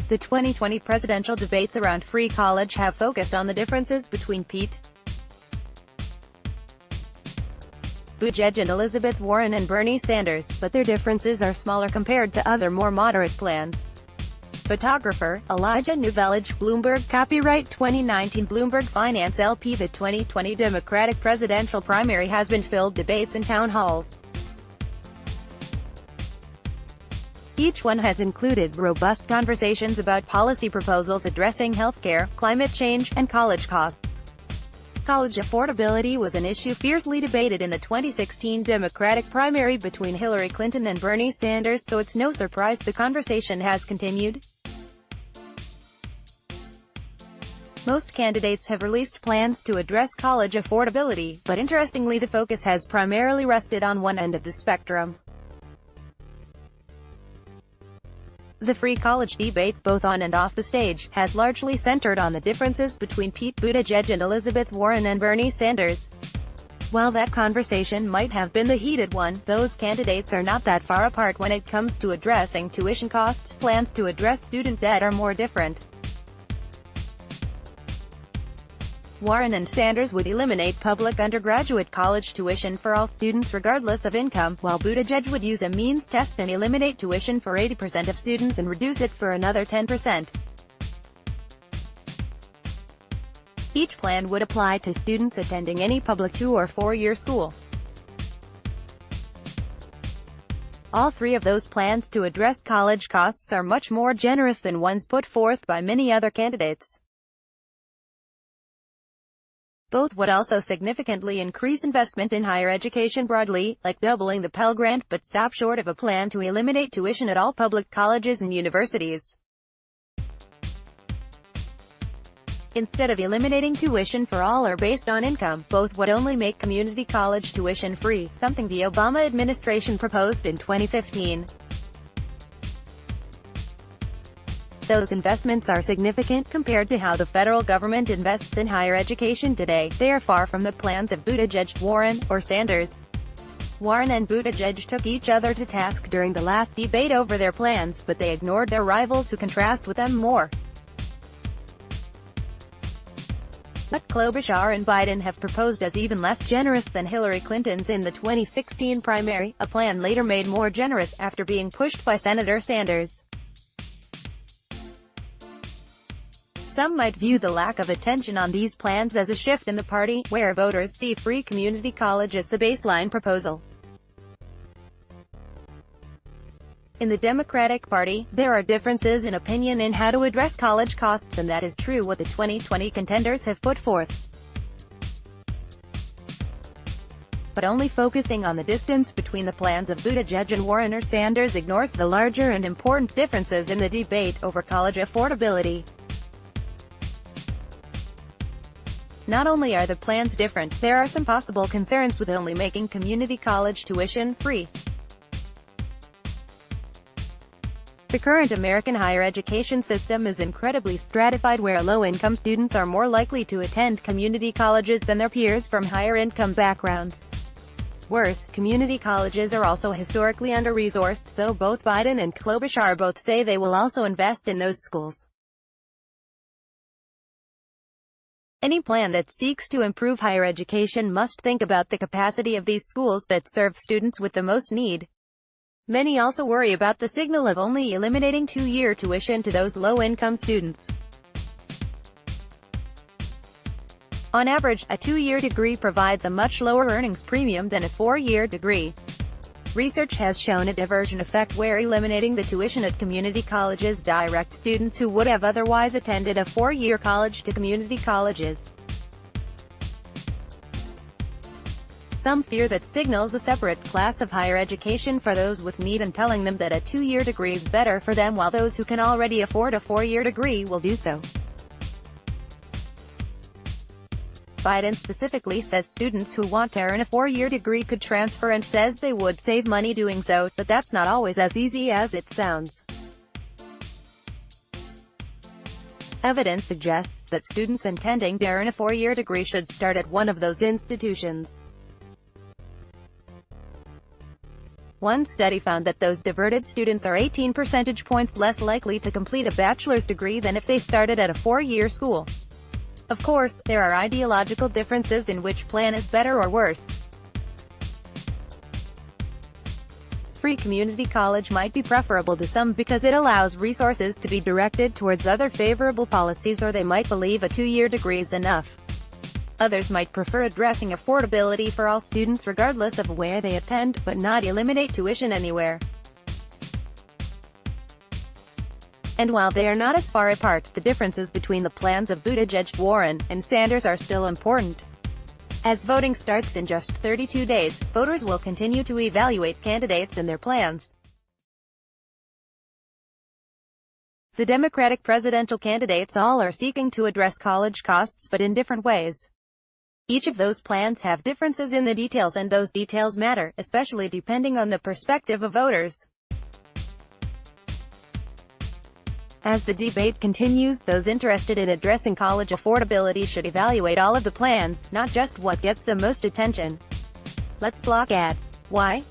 The 2020 presidential debates around free college have focused on the differences between Pete Buttigieg and Elizabeth Warren and Bernie Sanders, but their differences are smaller compared to other more moderate plans. Photographer, Elijah Newvillage, Bloomberg. Copyright 2019 Bloomberg Finance LP. The 2020 Democratic presidential primary has been filled debates and town halls. Each one has included robust conversations about policy proposals addressing healthcare, climate change, and college costs. College affordability was an issue fiercely debated in the 2016 Democratic primary between Hillary Clinton and Bernie Sanders, so it's no surprise the conversation has continued. Most candidates have released plans to address college affordability, but interestingly the focus has primarily rested on one end of the spectrum. The free college debate, both on and off the stage, has largely centered on the differences between Pete Buttigieg and Elizabeth Warren and Bernie Sanders. While that conversation might have been the heated one, those candidates are not that far apart when it comes to addressing tuition costs. Plans to address student debt are more different. Warren and Sanders would eliminate public undergraduate college tuition for all students regardless of income, while Buttigieg would use a means test and eliminate tuition for 80% of students and reduce it for another 10%. Each plan would apply to students attending any public 2- or 4-year school. All three of those plans to address college costs are much more generous than ones put forth by many other candidates. Both would also significantly increase investment in higher education broadly, like doubling the Pell Grant, but stop short of a plan to eliminate tuition at all public colleges and universities. Instead of eliminating tuition for all or based on income, both would only make community college tuition free, something the Obama administration proposed in 2015. Those investments are significant compared to how the federal government invests in higher education today. They are far from the plans of Buttigieg, Warren, or Sanders. Warren and Buttigieg took each other to task during the last debate over their plans, but they ignored their rivals who contrast with them more. What Klobuchar and Biden have proposed is even less generous than Hillary Clinton's in the 2016 primary, a plan later made more generous after being pushed by Senator Sanders. Some might view the lack of attention on these plans as a shift in the party, where voters see free community college as the baseline proposal. In the Democratic Party, there are differences in opinion in how to address college costs, and that is true what the 2020 contenders have put forth. But only focusing on the distance between the plans of Buttigieg and Warren or Sanders ignores the larger and important differences in the debate over college affordability. Not only are the plans different, there are some possible concerns with only making community college tuition free. The current American higher education system is incredibly stratified, where low-income students are more likely to attend community colleges than their peers from higher-income backgrounds. Worse, community colleges are also historically under-resourced, though both Biden and Klobuchar both say they will also invest in those schools. Any plan that seeks to improve higher education must think about the capacity of these schools that serve students with the most need. Many also worry about the signal of only eliminating 2-year tuition to those low-income students. On average, a 2-year degree provides a much lower earnings premium than a 4-year degree. Research has shown a diversion effect where eliminating the tuition at community colleges directs students who would have otherwise attended a 4-year college to community colleges. Some fear that signals a separate class of higher education for those with need and telling them that a 2-year degree is better for them, while those who can already afford a 4-year degree will do so. Biden specifically says students who want to earn a 4-year degree could transfer and says they would save money doing so, but that's not always as easy as it sounds. Evidence suggests that students intending to earn a 4-year degree should start at one of those institutions. One study found that those diverted students are 18 percentage points less likely to complete a bachelor's degree than if they started at a four-year school. Of course, there are ideological differences in which plan is better or worse. Free community college might be preferable to some because it allows resources to be directed towards other favorable policies, or they might believe a two-year degree is enough. Others might prefer addressing affordability for all students regardless of where they attend, but not eliminate tuition anywhere. And while they are not as far apart, the differences between the plans of Buttigieg, Warren, and Sanders are still important. As voting starts in just 32 days, voters will continue to evaluate candidates and their plans. The Democratic presidential candidates all are seeking to address college costs, but in different ways. Each of those plans have differences in the details, and those details matter, especially depending on the perspective of voters. As the debate continues, those interested in addressing college affordability should evaluate all of the plans, not just what gets the most attention. Let's block ads. Why?